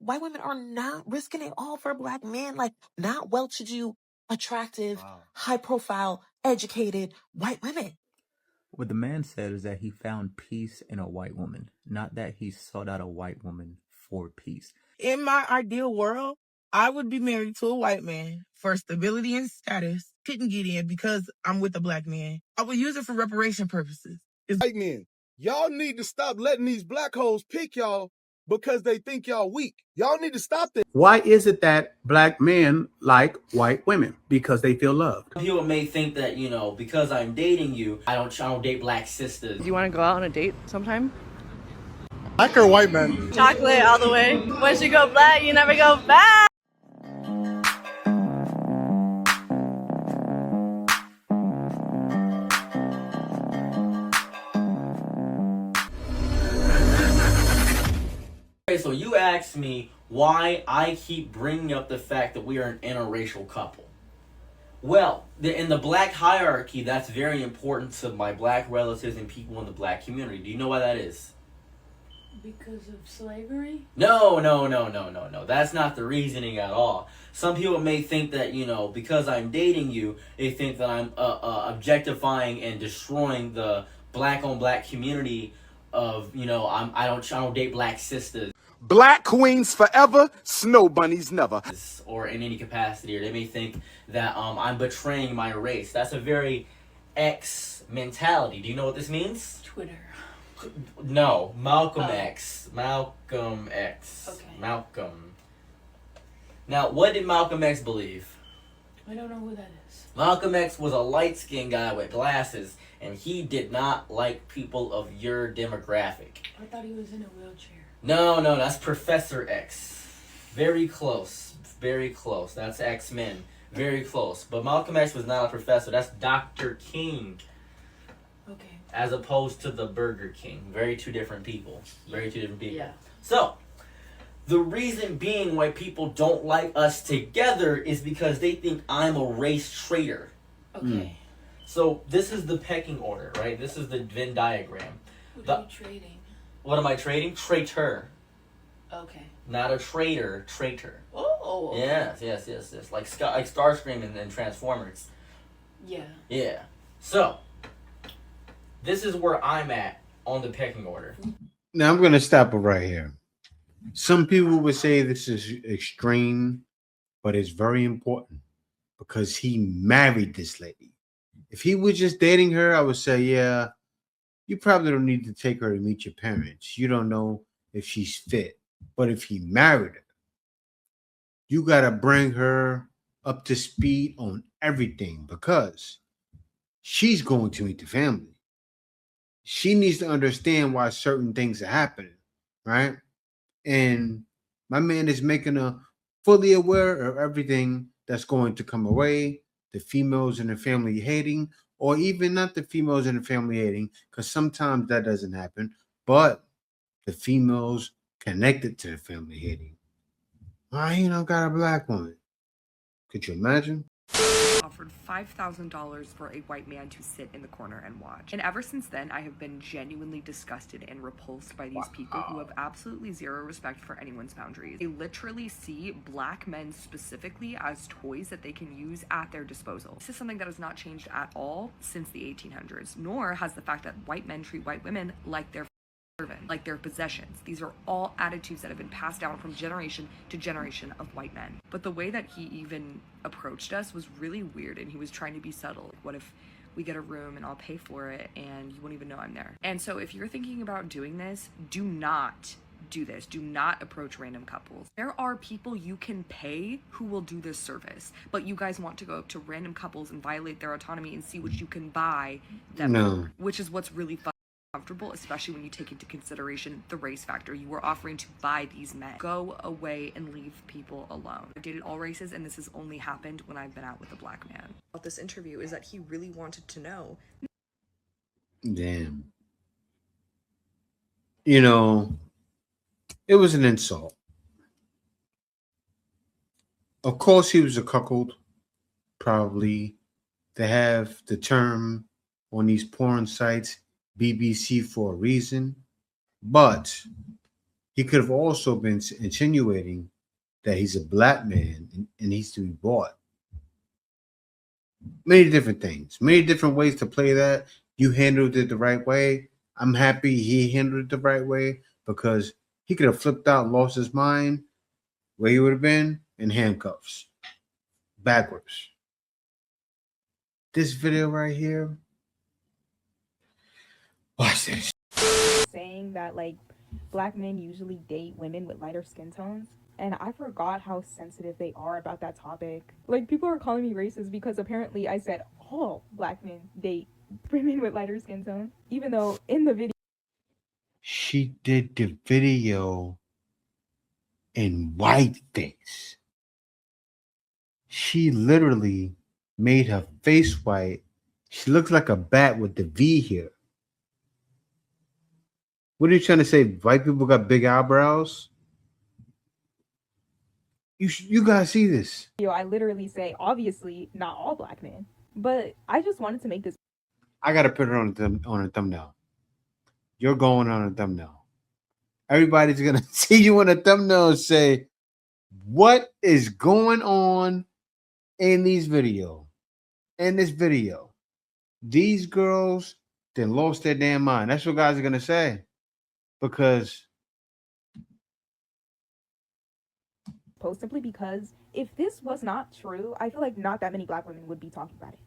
white women are not risking it all for a black man, like not well-to-do, attractive, high-profile, educated white women. What the man said is that he found peace in a white woman, not that he sought out a white woman for peace. In my ideal world, I would be married to a white man for stability and status. Couldn't get in because I'm with a black man. I would use it for reparation purposes. White men, y'all need to stop letting these black hoes pick y'all because they think y'all weak. Y'all need to stop that. Why is it that black men like white women? Because they feel loved. People may think that, you know, because I'm dating you, I don't date black sisters. Do you want to go out on a date sometime? Black or white men? Chocolate all the way. Once you go black, you never go back. Okay, so you asked me why I keep bringing up the fact that we are an interracial couple. Well, in the black hierarchy, that's very important to my black relatives and people in the black community. Do you know why that is? Because of slavery? No. That's not the reasoning at all. Some people may think that, you know, because I'm dating you, they think that I'm objectifying and destroying the black-on-black community of, you know, I don't date black sisters. Black queens forever, snow bunnies never. Or in any capacity, or they may think that I'm betraying my race. That's a very X mentality. Do you know what this means? Twitter. No, Malcolm X. Malcolm X. Okay. Malcolm. Now, what did Malcolm X believe? I don't know who that is. Malcolm X was a light-skinned guy with glasses, and he did not like people of your demographic. I thought he was in a wheelchair. No, that's Professor X. Very close. Very close. That's X-Men. Very close. But Malcolm X was not a professor. That's Dr. King. Okay. As opposed to the Burger King. Two different people. Yeah. So, the reason being why people don't like us together is because they think I'm a race traitor. Okay. So, this is the pecking order, right? This is the Venn diagram. What are you trading? What am I trading? Traitor. Okay. Not a traitor, traitor. Oh. Okay. Yes. Like Starscream and Transformers. Yeah. Yeah. So, this is where I'm at on the pecking order. Now I'm going to stop it right here. Some people would say this is extreme, but it's very important because he married this lady. If he was just dating her, I would say, yeah, you probably don't need to take her to meet your parents. You don't know if she's fit. But if he married her, you got to bring her up to speed on everything because she's going to meet the family. She needs to understand why certain things are happening, right? And my man is making her fully aware of everything that's going to come away, the females in the family hating, or even not the females in the family hating, because sometimes that doesn't happen, but the females connected to the family hating. Why you don't got a black woman? Could you imagine? Offered $5,000 for a white man to sit in the corner and watch. And ever since then, I have been genuinely disgusted and repulsed by these people who have absolutely zero respect for anyone's boundaries. They literally see black men specifically as toys that they can use at their disposal. This is something that has not changed at all since the 1800s, nor has the fact that white men treat white women like their like their possessions. These are all attitudes that have been passed down from generation to generation of white men. But the way that he even approached us was really weird, and he was trying to be subtle. What if we get a room and I'll pay for it and you won't even know I'm there? And so if you're thinking about doing this, do not do this. Do not approach random couples. There are people you can pay who will do this service, but you guys want to go up to random couples and violate their autonomy and see what you can buy them for, which is what's really fun. Comfortable, especially when you take into consideration the race factor. You were offering to buy these men. Go away and leave people alone. I've dated all races, and this has only happened when I've been out with a black man. About this interview is that he really wanted to know. Damn. You know, it was an insult. Of course, he was a cuckold. Probably. They have the term on these porn sites, BBC, for a reason, but He could have also been insinuating that he's a black man and he's to be bought. Many different things, many different ways to play that. You handled it the right way. I'm happy he handled it the right way, because he could have flipped out, lost his mind. Where he would have been? In handcuffs. Backwards. This video right here. Watch this. Saying that like black men usually date women with lighter skin tones, and I forgot how sensitive they are about that topic. Like, people are calling me racist because apparently I said all black men date women with lighter skin tone, even though in the video She did the video in whiteface. She literally made her face white. She looks like a bat with the V here. What are you trying to say? White people got big eyebrows? You guys see this? I literally say, obviously not all black men, but I just wanted to make this. I gotta put it on a thumbnail. You're going on a thumbnail. Everybody's gonna see you on a thumbnail and say, what is going on in these video? In this video, these girls then lost their damn mind. That's what guys are gonna say. Because Simply because if this was not true, I feel like not that many black women would be talking about it.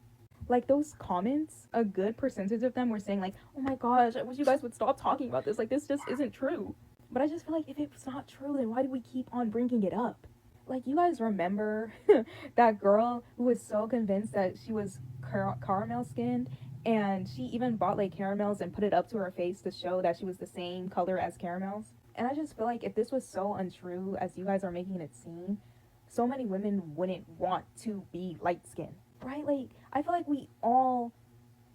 Like, those comments, a good percentage of them were saying like, oh my gosh, I wish you guys would stop talking about this. Like, this just isn't true. But I just feel like if it's not true, then why do we keep on bringing it up? Like, you guys remember that girl who was so convinced that she was caramel skinned, and she even bought like caramels and put it up to her face to show that she was the same color as caramels. And I just feel like if this was so untrue as you guys are making it seem, so many women wouldn't want to be light skinned, right? Like, I feel like we all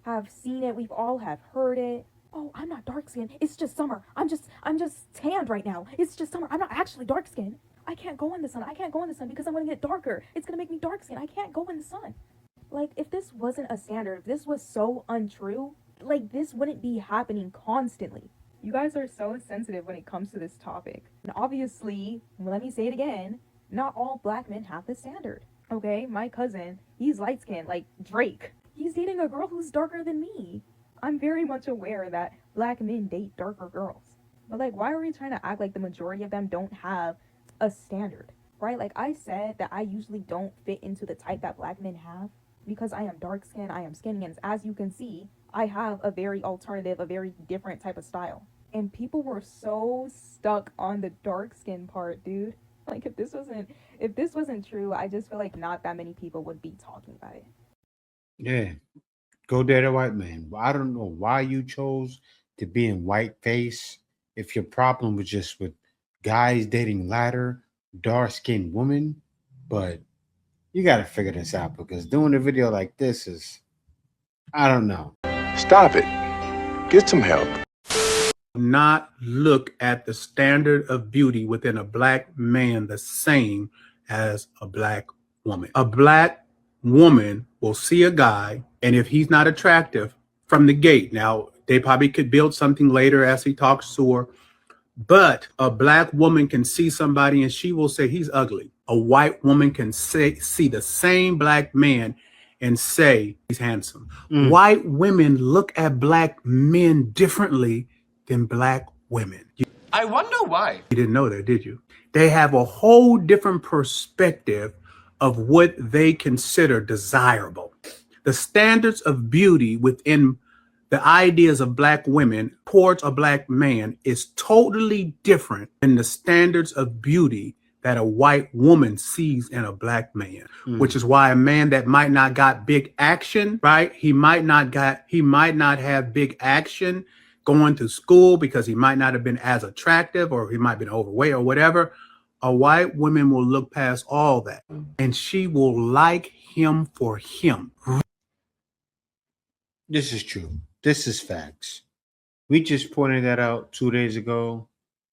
have seen it. We've all have heard it. Oh, I'm not dark skinned. It's just summer. I'm just tanned right now. It's just summer. I'm not actually dark skinned. I can't go in the sun. I can't go in the sun because I'm going to get darker. It's going to make me dark skinned. I can't go in the sun. Like, if this wasn't a standard, if this was so untrue, like, this wouldn't be happening constantly. You guys are so sensitive when it comes to this topic. And obviously, let me say it again, not all black men have this standard. Okay, my cousin, he's light skinned, like Drake. He's dating a girl who's darker than me. I'm very much aware that black men date darker girls. But like, why are we trying to act like the majority of them don't have a standard, right? Like I said that I usually don't fit into the type that black men have because I am dark skinned, I am skinny, and as you can see, I have a very alternative, a very different type of style. And people were so stuck on the dark skin part, dude. Like, if this wasn't true, I just feel like not that many people would be talking about it. yeah, go date a white man. I don't know why you chose to be in whiteface. If your problem was just with guys dating lighter, dark-skinned women, but you got to figure this out, because doing a video like this is, I don't know. Stop it. Get some help. Not look at the standard of beauty within a black man the same as a black woman. A black woman will see a guy, and if he's not attractive from the gate, now they probably could build something later as he talks to her, but a black woman can see somebody and she will say he's ugly. A white woman can see the same black man and say he's handsome. White women look at black men differently than black women. I wonder why. You didn't know that, did you? They have a whole different perspective of what they consider desirable. The standards of beauty within the ideas of black women towards a black man is totally different than the standards of beauty that a white woman sees in a black man, which is why a man that might not got big action, right? He might not have big action going to school because he might not have been as attractive, or he might have been overweight or whatever. A white woman will look past all that and she will like him for him. This is true. This is facts. We just pointed that out 2 days ago.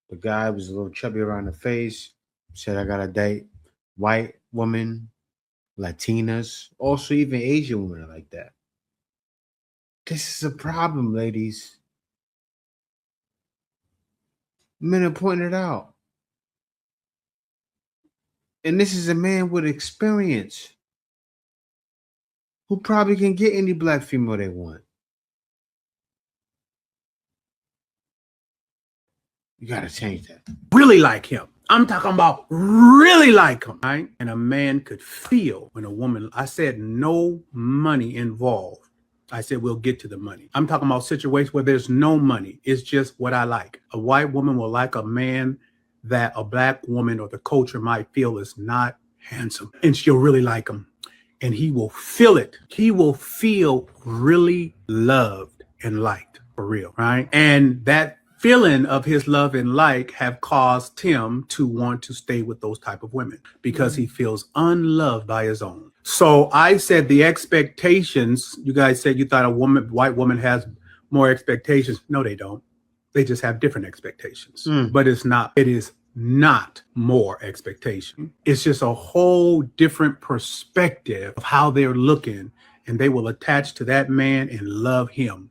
The guy was a little chubby around the face. Said, I got to date white women, Latinas, also even Asian women are like that. This is a problem, ladies. Men are pointing it out. And this is a man with experience who probably can get any black female they want. You got to change that. Really like him. I'm talking about really like him, right? And a man could feel when a woman, I said no money involved. I said we'll get to the money. I'm talking about situations where there's no money. It's just what I like. A white woman will like a man that a black woman or the culture might feel is not handsome. And she'll really like him. And he will feel it. He will feel really loved and liked for real, right? And that feeling of his love and like have caused him to want to stay with those type of women because he feels unloved by his own. So I said the expectations, you guys said you thought white woman has more expectations. No, they don't. They just have different expectations, but it is not more expectation. It's just a whole different perspective of how they're looking, and they will attach to that man and love him.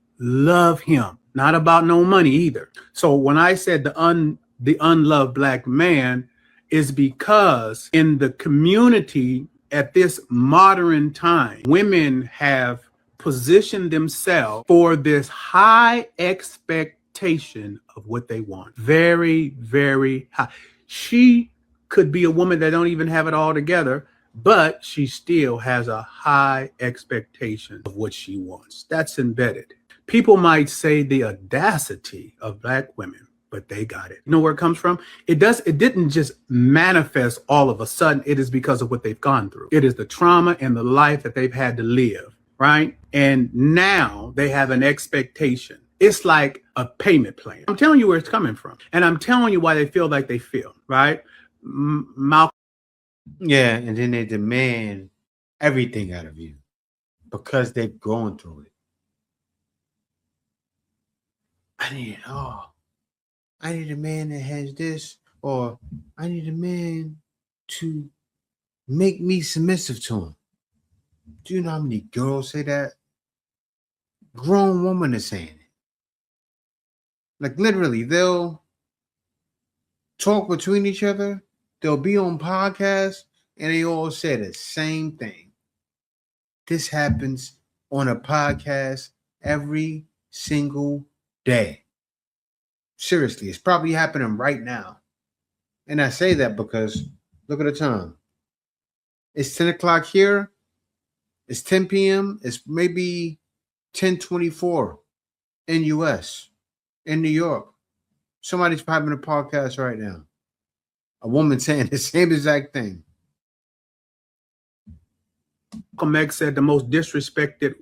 Not about no money either. So when I said the unloved black man is because in the community at this modern time, women have positioned themselves for this high expectation of what they want. Very, very high. She could be a woman that don't even have it all together, but she still has a high expectation of what she wants. That's embedded. People might say the audacity of black women, but they got it. You know where it comes from? It didn't just manifest all of a sudden. It is because of what they've gone through. It is the trauma and the life that they've had to live, right? And now they have an expectation. It's like a payment plan. I'm telling you where it's coming from. And I'm telling you why they feel like they feel, right? Malcolm. Yeah, and then they demand everything out of you because they've gone through it. I need a man that has this, or I need a man to make me submissive to him. Do you know how many girls say that? Grown women are saying it. Like literally, they'll talk between each other. They'll be on podcasts, and they all say the same thing. This happens on a podcast every single day. Seriously, it's probably happening right now. And I say that because look at the time. It's 10 o'clock here. It's 10 p.m. It's maybe 10:24 in US, in New York. Somebody's having a podcast right now. A woman saying the same exact thing. Malcolm X said the most disrespected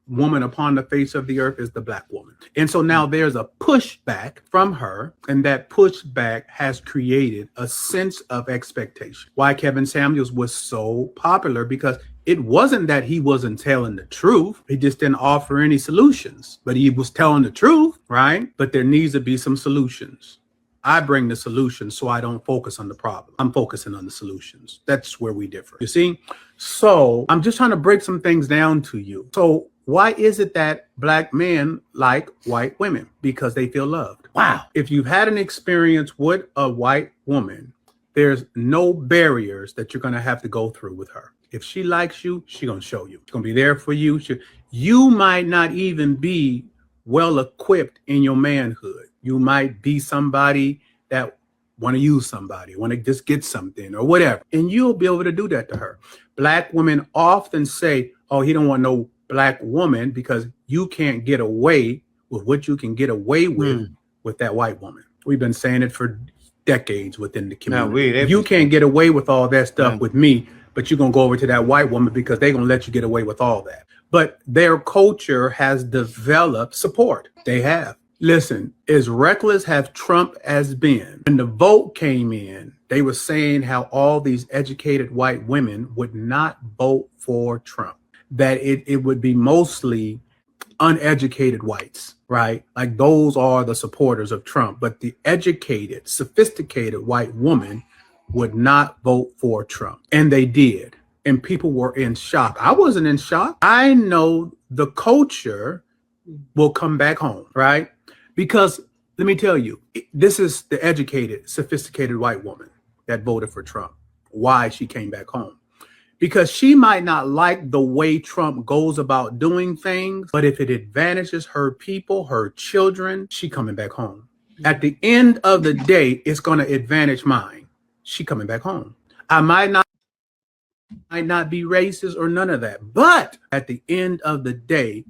woman upon the face of the earth is the black woman. And so now there's a pushback from her, and that pushback has created a sense of expectation. Why Kevin Samuels was so popular, because it wasn't that he wasn't telling the truth. He just didn't offer any solutions, but he was telling the truth, right? But there needs to be some solutions. I bring the solutions, so I don't focus on the problem. I'm focusing on the solutions. That's where we differ. You see? So I'm just trying to break some things down to you. So why is it that black men like white women? Because they feel loved. Wow. If you've had an experience with a white woman, there's no barriers that you're going to have to go through with her. If she likes you, she's going to show you. She's going to be there for you. You might not even be well equipped in your manhood. You might be somebody that want to use somebody, want to just get something or whatever. And you'll be able to do that to her. Black women often say, oh, he don't want no black woman because you can't get away with what you can get away with that white woman. We've been saying it for decades within the community. You can't get away with all that stuff with me, but you're going to go over to that white woman because they're going to let you get away with all that. But their culture has developed support. They have. Listen, as reckless as Trump has been, when the vote came in, they were saying how all these educated white women would not vote for Trump, that it would be mostly uneducated whites, right? Like those are the supporters of Trump, but the educated, sophisticated white woman would not vote for Trump. And they did. And people were in shock. I wasn't in shock. I know the culture will come back home, right? Because Let me tell you, this is the educated, sophisticated white woman that voted for Trump. Why she came back home. Because she might not like the way Trump goes about doing things, but if it advantages her people, her children, she coming back home. At the end of the day, it's going to advantage mine. She coming back home. I might not be racist or none of that, but at the end of the day,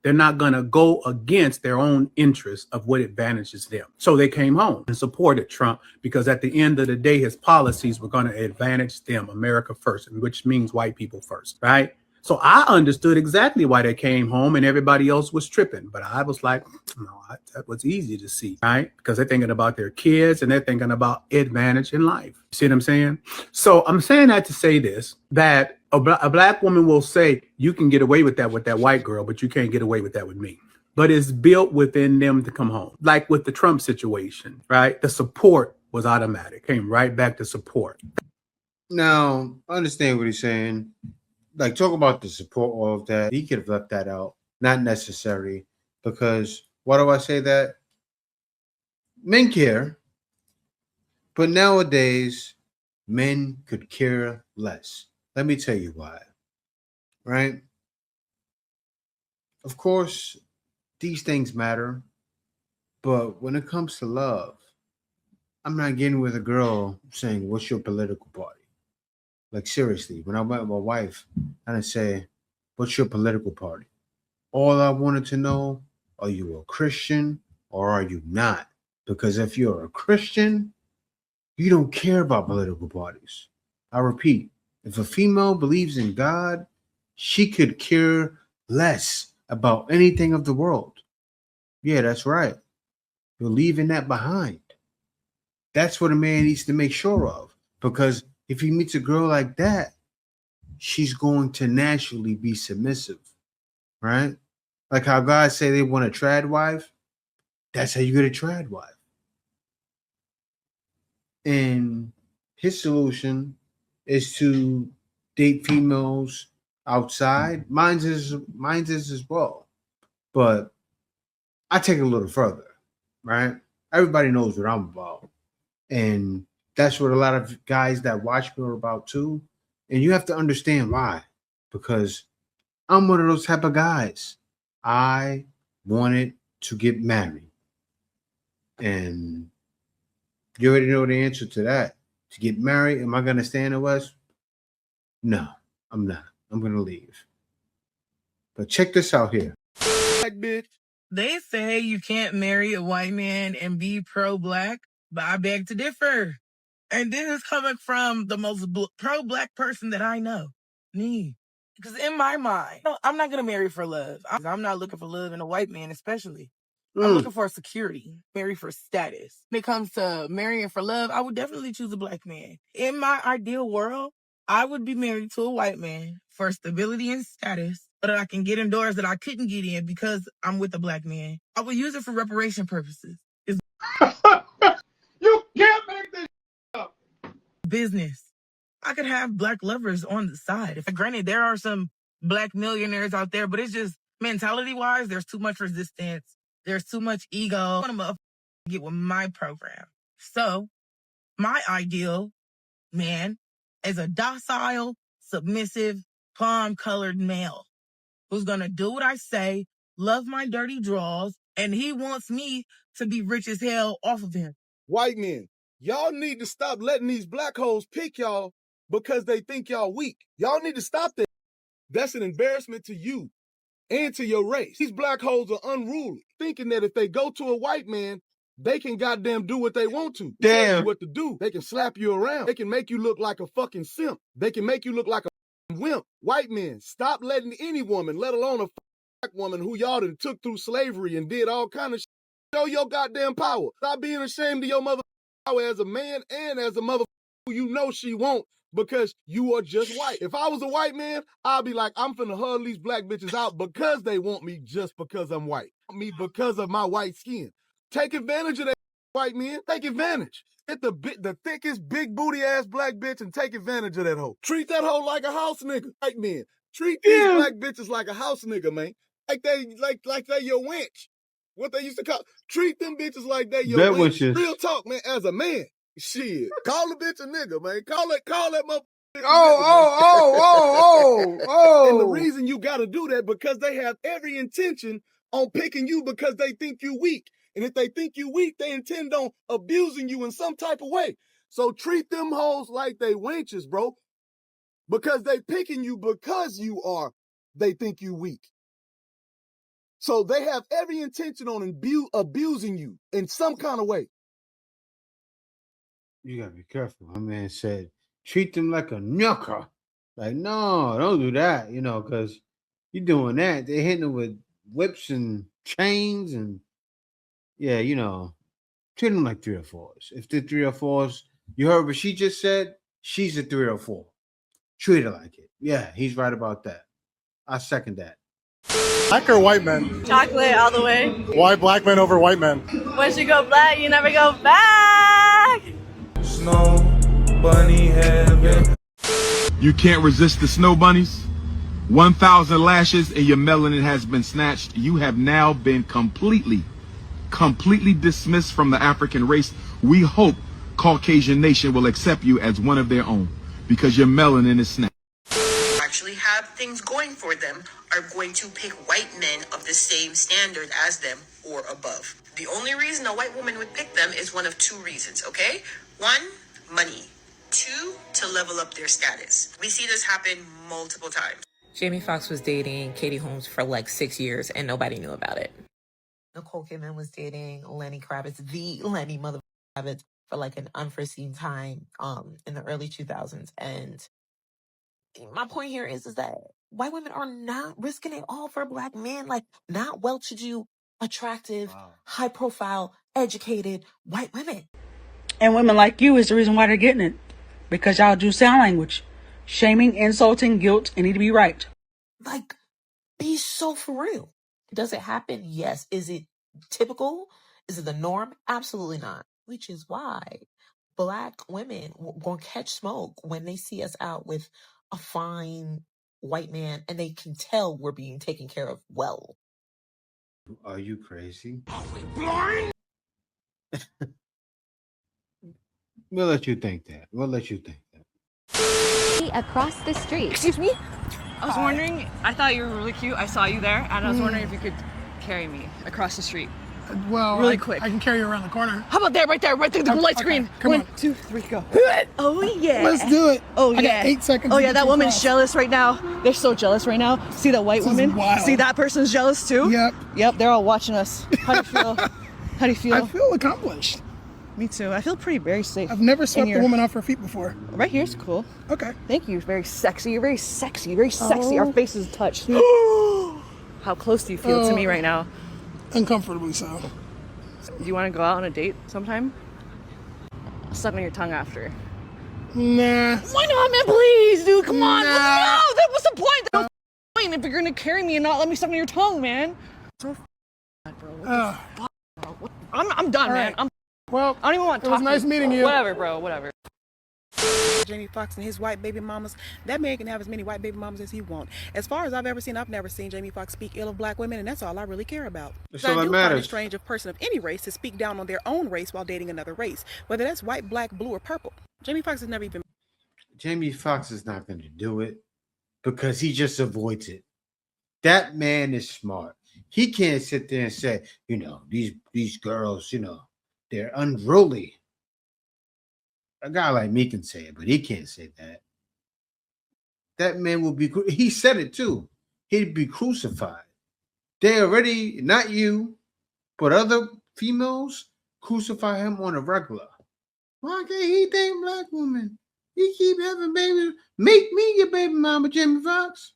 they're not going to go against their own interests of what advantages them. So they came home and supported Trump because at the end of the day, his policies were going to advantage them, America first, which means white people first, right? So I understood exactly why they came home and everybody else was tripping. But I was like, no, that was easy to see, right? Because they're thinking about their kids and they're thinking about advantage in life. See what I'm saying? So I'm saying that to say this, that a black woman will say, you can get away with that white girl, but you can't get away with that with me. But it's built within them to come home. Like with the Trump situation, right? The support was automatic. Came right back to support. Now, I understand what he's saying. Like, talk about the support, all of that. He could have left that out. Not necessary. Because, why do I say that? Men care. But nowadays, men could care less. Let me tell you why. Right? Of course, these things matter. But when it comes to love, I'm not getting with a girl saying, what's your political party? Like, seriously, when I met my wife, I didn't say, what's your political party? All I wanted to know, are you a Christian or are you not? Because if you're a Christian, you don't care about political parties. I repeat, if a female believes in God, she could care less about anything of the world. Yeah, that's right. You're leaving that behind. That's what a man needs to make sure of. Because if he meets a girl like that, she's going to naturally be submissive, right? Like how guys say they want a trad wife. That's how you get a trad wife. And his solution is to date females outside. Mine's is as well. But I take it a little further, right? Everybody knows what I'm about. And that's what a lot of guys that watch me are about too. And you have to understand why. Because I'm one of those type of guys. I wanted to get married. And you already know the answer to that. To get married, am I going to stay in the West? No, I'm not. I'm going to leave. But check this out here. Black bitch. They say you can't marry a white man and be pro-black, but I beg to differ. And this is coming from the most pro-black person that I know. Me. Because in my mind, I'm not going to marry for love. I'm not looking for love in a white man, especially. I'm looking for security, marry for status. When it comes to marrying for love, I would definitely choose a black man. In my ideal world, I would be married to a white man for stability and status, so that I can get in doors that I couldn't get in because I'm with a black man. I would use it for reparation purposes. It's You can't make this up. Business. I could have black lovers on the side. Granted, there are some black millionaires out there, but it's just mentality-wise, there's too much resistance. There's too much ego. I want to get with my program. So, my ideal man is a docile, submissive, palm-colored male who's going to do what I say, love my dirty draws, and he wants me to be rich as hell off of him. White men, y'all need to stop letting these black hoes pick y'all because they think y'all weak. Y'all need to stop that. That's an embarrassment to you and to your race. These black hoes are unruly, thinking that if they go to a white man, they can goddamn do what they want to. Damn. Tell you what to do. They can slap you around. They can make you look like a fucking simp. They can make you look like a wimp. White men, stop letting any woman, let alone a black woman who y'all done took through slavery and did all kind of shit, show your goddamn power. Stop being ashamed of your mother power as a man and as a mother who you know she won't. Because you are just white. If I was a white man, I'd be like, I'm finna hug these black bitches out because they want me just because I'm white. Me because of my white skin. Take advantage of that, white men. Take advantage. Get the thickest, big booty ass black bitch and take advantage of that hoe. Treat that hoe like a house nigga. White men. Treat these black bitches like a house nigga, man. Like they your wench. What they used to call, treat them bitches like they your That wing. was just- Real talk, man, as a man. Shit. Call the bitch a nigga, man. Call that motherfucker. And the reason you gotta do that because they have every intention on picking you because they think you weak. And if they think you weak, they intend on abusing you in some type of way. So treat them hoes like they wenches, bro. Because they picking you because they think you weak. So they have every intention on abusing you in some kind of way. You gotta be careful. My man said, treat them like a knucker. Like, no, don't do that, because you're doing that. They're hitting them with whips and chains and, yeah, treat them like 3 or 4s. If they're 3 or 4s, you heard what she just said? She's a 3 or 4. Treat her like it. Yeah, he's right about that. I second that. Black or white men? Chocolate all the way. Why black men over white men? Once you go black, you never go back. Snow bunny heaven. You can't resist the snow bunnies? 1,000 lashes and your melanin has been snatched. You have now been completely dismissed from the African race. We hope Caucasian nation will accept you as one of their own because your melanin is snatched. Actually have things going for them are going to pick white men of the same standard as them or above. The only reason a white woman would pick them is one of 2 reasons, okay? 1, money. 2, to level up their status. We see this happen multiple times. Jamie Foxx was dating Katie Holmes for like 6 years and nobody knew about it. Nicole Kidman was dating Lenny Kravitz, the Lenny mother Kravitz, for like an unforeseen time in the early 2000s. And my point here is that white women are not risking it all for a black man, like not well-to-do, attractive, high-profile, educated white women. And women like you is the reason why they're getting it. Because y'all do sign language. Shaming, insulting, guilt, and need to be right. Like, be so for real. Does it happen? Yes. Is it typical? Is it the norm? Absolutely not. Which is why black women will catch smoke when they see us out with a fine white man and they can tell we're being taken care of well. Are you crazy? Blind? We'll let you think that. Across the street. Excuse me? I was wondering, I thought you were really cute. I saw you there, and I was wondering if you could carry me across the street. Well, really quick. I can carry you around the corner. How about there, right there, the blue light Okay, screen? come on. 1, 2, 3, go. Oh, yeah. Let's do it. Oh, I yeah. got 8 seconds. Oh, to yeah, get that you woman's across. jealous right now. They're so jealous right now. See that white This is woman? wild. See that person's jealous too? Yep, they're all watching us. How do you feel? How do you feel? I feel accomplished. Me too. I feel very safe. I've never swept your- a woman off her feet before. Right here's cool. Okay. Thank you. Very sexy. You're very sexy. Very sexy. Our faces touch. How close do you feel to me right now? Uncomfortably so. Do you want to go out on a date sometime? I'll suck on your tongue after. Nah. Why not, man? Please, dude. Come on. Nah. No, that was the point. That was the point if you're gonna carry me and not let me suck on your tongue, man. So bro. What the fuck, bro? I'm done, All man. right. Well, I don't even want to it talk. was nice to you. meeting you. Whatever, bro. Whatever. Jamie Foxx and his white baby mamas, that man can have as many white baby mamas as he wants. As far as I've never seen Jamie Foxx speak ill of black women, and that's all I really care about. That's So all I that do find it matters. strange of a person of any race to speak down on their own race while dating another race, whether that's white, black, blue, or purple. Jamie Foxx has never even. Jamie Foxx is not going to do it because he just avoids it. That man is smart. He can't sit there and say, these girls, they're unruly. A guy like me can say it, but he can't say that. That man will be, he said it too. He'd be crucified. They already, not you, but other females crucify him on a regular. Why can't he date black women? He keep having babies. Make me your baby mama, Jamie Foxx.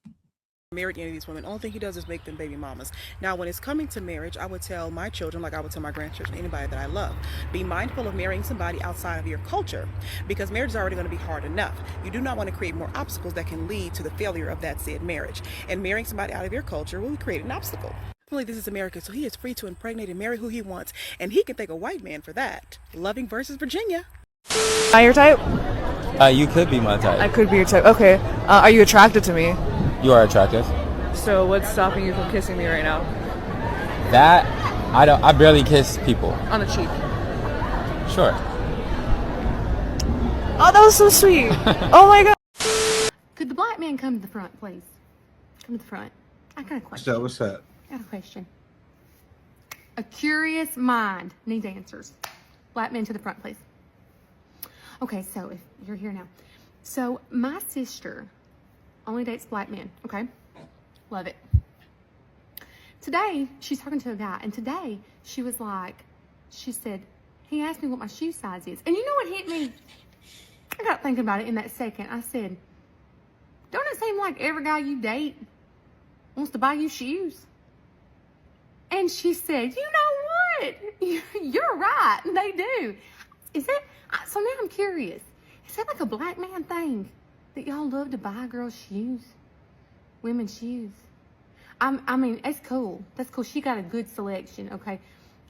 Married any of these women. Only thing he does is make them baby mamas. Now, when it's coming to marriage, I would tell my children, like I would tell my grandchildren, anybody that I love, be mindful of marrying somebody outside of your culture, because marriage is already going to be hard enough. You do not want to create more obstacles that can lead to the failure of that said marriage. And marrying somebody out of your culture will create an obstacle. Really, this is America, so he is free to impregnate and marry who he wants, and he can thank a white man for that. Loving versus Virginia. Am I your type? You could be my type. I could be your type. Okay. Are you attracted to me? You are attractive. So what's stopping you from kissing me right now? That I barely kiss people. On the cheek. Sure. Oh, that was so sweet. Oh my god. Could the black man come to the front, please? Come to the front. I got a question. What's up? I got a question. A curious mind needs answers. Black men to the front, please. Okay, so if you're here now. So my sister only dates black men, okay? Love it. Today, she's talking to a guy, and today she was like, she said, he asked me what my shoe size is. And you know what hit me? I got thinking about it in that second. I said, don't it seem like every guy you date wants to buy you shoes? And she said, you know what? You're right. They do. Is that, so now I'm curious. Is that like a black man thing? That y'all love to buy girls shoes? Women's shoes? I mean, it's cool. That's cool. She got a good selection, okay?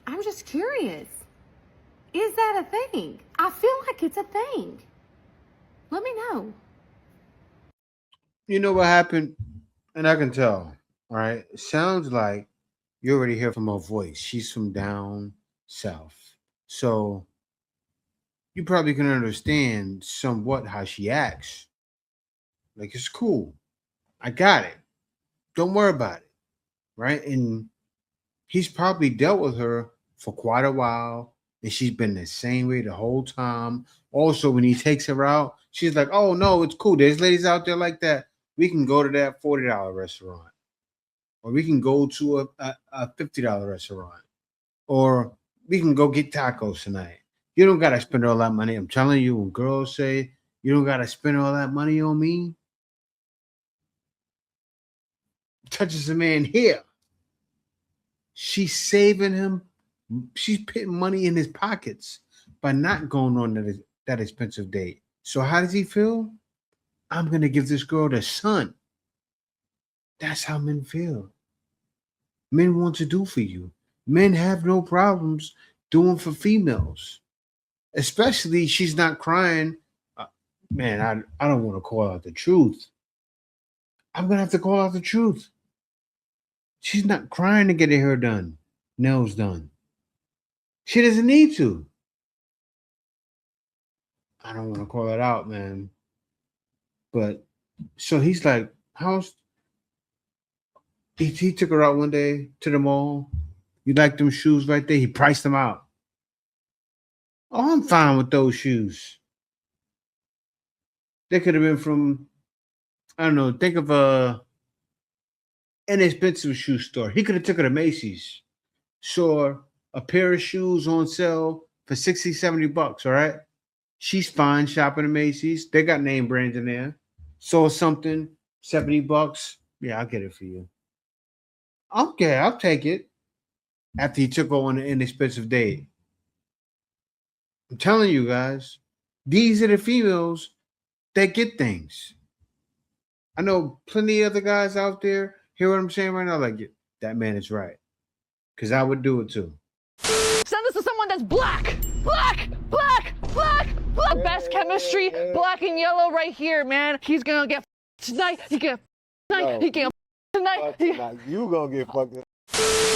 I'm just curious. Is that a thing? I feel like it's a thing. Let me know. You know what happened? And I can tell, all right? It sounds like you already hear from her voice. She's from down south. So you probably can understand somewhat how she acts. Like, it's cool. I got it. Don't worry about it. Right? And he's probably dealt with her for quite a while. And she's been the same way the whole time. Also, when he takes her out, she's like, oh, no, it's cool. There's ladies out there like that. We can go to that $40 restaurant. Or we can go to a $50 restaurant. Or we can go get tacos tonight. You don't got to spend all that money. I'm telling you, when girls say, you don't got to spend all that money on me, touches a man here. She's saving him. She's putting money in his pockets by not going on that expensive date. So how does he feel? I'm going to give this girl the sun. That's how men feel. Men want to do for you. Men have no problems doing for females. Especially she's not crying. Man, I don't want to call out the truth. I'm going to have to call out the truth. She's not crying to get her hair done, nails done. She doesn't need to. I don't want to call it out, man. But so he's like, he took her out one day to the mall. You like them shoes right there? He priced them out. Oh, I'm fine with those shoes. They could have been from, I don't know, think of a inexpensive shoe store. He could have took her to Macy's. Saw a pair of shoes on sale for $60, $70, all right? She's fine shopping at Macy's. They got name brands in there. Saw something, $70. Yeah, I'll get it for you. Okay, I'll take it. After he took her on an inexpensive date. I'm telling you guys, these are the females that get things. I know plenty of other guys out there. Hear what I'm saying right now? Like, that man is right. Because I would do it too. Send this to someone that's black. Black. Best chemistry, black and yellow right here, man. He's gonna get tonight. He get tonight. He get tonight. You gonna get fucked up.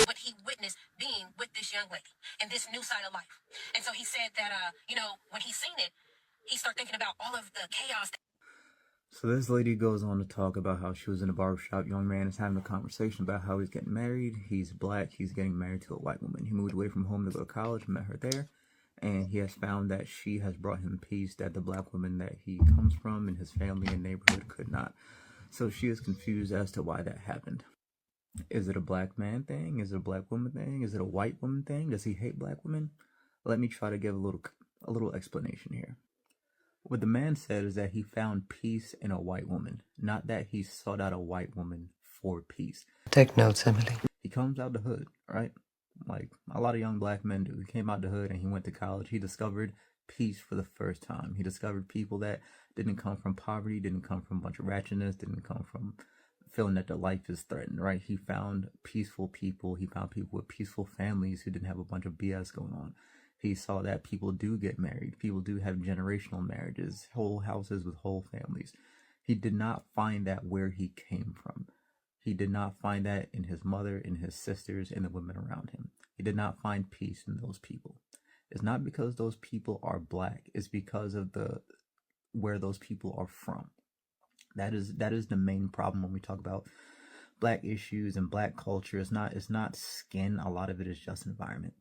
What he witnessed being with this young lady and this new side of life. And so he said that, when he seen it, he started thinking about all of the chaos. So this lady goes on to talk about how she was in a barbershop. Young man is having a conversation about how he's getting married. He's black. He's getting married to a white woman. He moved away from home to go to college, met her there. And he has found that she has brought him peace that the black woman that he comes from and his family and neighborhood could not. So she is confused as to why that happened. Is it a black man thing? Is it a black woman thing? Is it a white woman thing? Does he hate black women? Let me try to give a little explanation here. What the man said is that he found peace in a white woman, not that he sought out a white woman for peace. Take notes, Emily. He comes out the hood, right? Like a lot of young black men do. He came out the hood and he went to college. He discovered peace for the first time. He discovered people that didn't come from poverty, didn't come from a bunch of ratchetness, didn't come from feeling that their life is threatened, right? He found peaceful people. He found people with peaceful families who didn't have a bunch of BS going on. He saw that people do get married. People do have generational marriages, whole houses with whole families. He did not find that where he came from. He did not find that in his mother, in his sisters, in the women around him. He did not find peace in those people. It's not because those people are black. It's because of where those people are from. That is the main problem when we talk about black issues and black culture. It's not skin. A lot of it is just environment.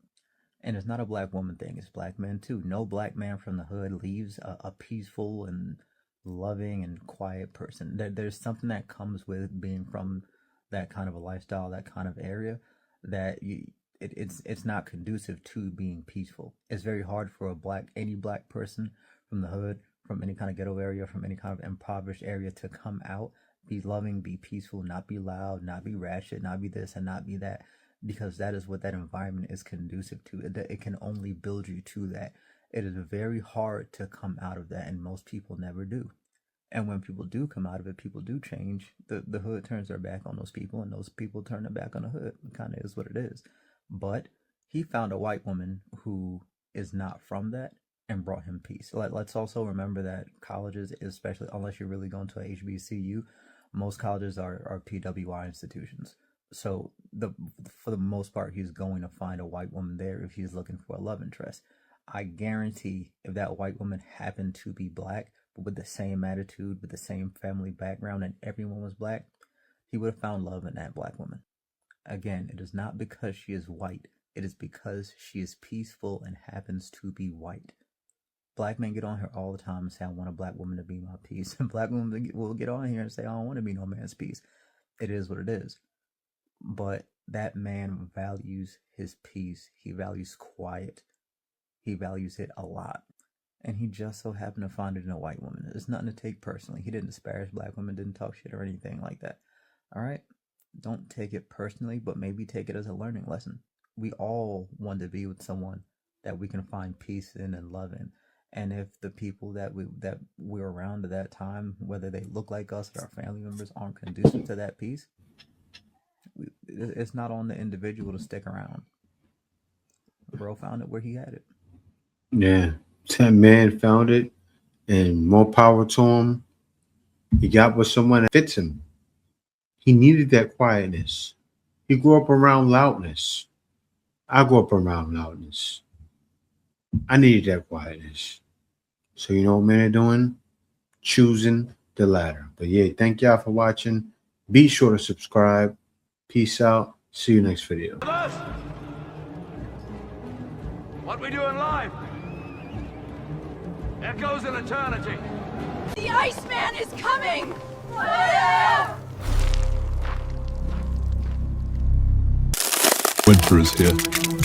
And it's not a black woman thing. It's black men too. No black man from the hood leaves a peaceful and loving and quiet person. There's something that comes with being from that kind of a lifestyle, that kind of area, that it's not conducive to being peaceful. It's very hard for any black person from the hood, from any kind of ghetto area, from any kind of impoverished area to come out, be loving, be peaceful, not be loud, not be ratchet, not be this and not be that, because that is what that environment is conducive to. It can only build you to that. It is very hard to come out of that, and most people never do. And when people do come out of it, people do change. The hood turns their back on those people, and those people turn their back on the hood. It kind of is what it is. But he found a white woman who is not from that and brought him peace. Let's also remember that colleges, especially unless you're really going to a HBCU, most colleges are PWI institutions. So for the most part, he's going to find a white woman there if he's looking for a love interest. I guarantee if that white woman happened to be black, but with the same attitude, with the same family background, and everyone was black, he would have found love in that black woman. Again, it is not because she is white. It is because she is peaceful and happens to be white. Black men get on here all the time and say, I want a black woman to be my peace. And black women will get on here and say, I don't want to be no man's peace. It is what it is. But that man values his peace. He values quiet. He values it a lot. And he just so happened to find it in a white woman. It's nothing to take personally. He didn't disparage black women, didn't talk shit or anything like that. All right? Don't take it personally, but maybe take it as a learning lesson. We all want to be with someone that we can find peace in and love in. And if the people that we're around at that time, whether they look like us or our family members, aren't conducive to that peace, it's not on the individual to stick around. Bro found it where he had it. Yeah, 10 man found it, and more power to him. He got with someone that fits him. He needed that quietness. He grew up around loudness. I grew up around loudness. I needed that quietness. So you know what men are doing? Choosing the latter. But yeah, thank y'all for watching. Be sure to subscribe. Peace out. See you next video. What we do in life echoes in eternity. The Iceman is coming! Winter is here.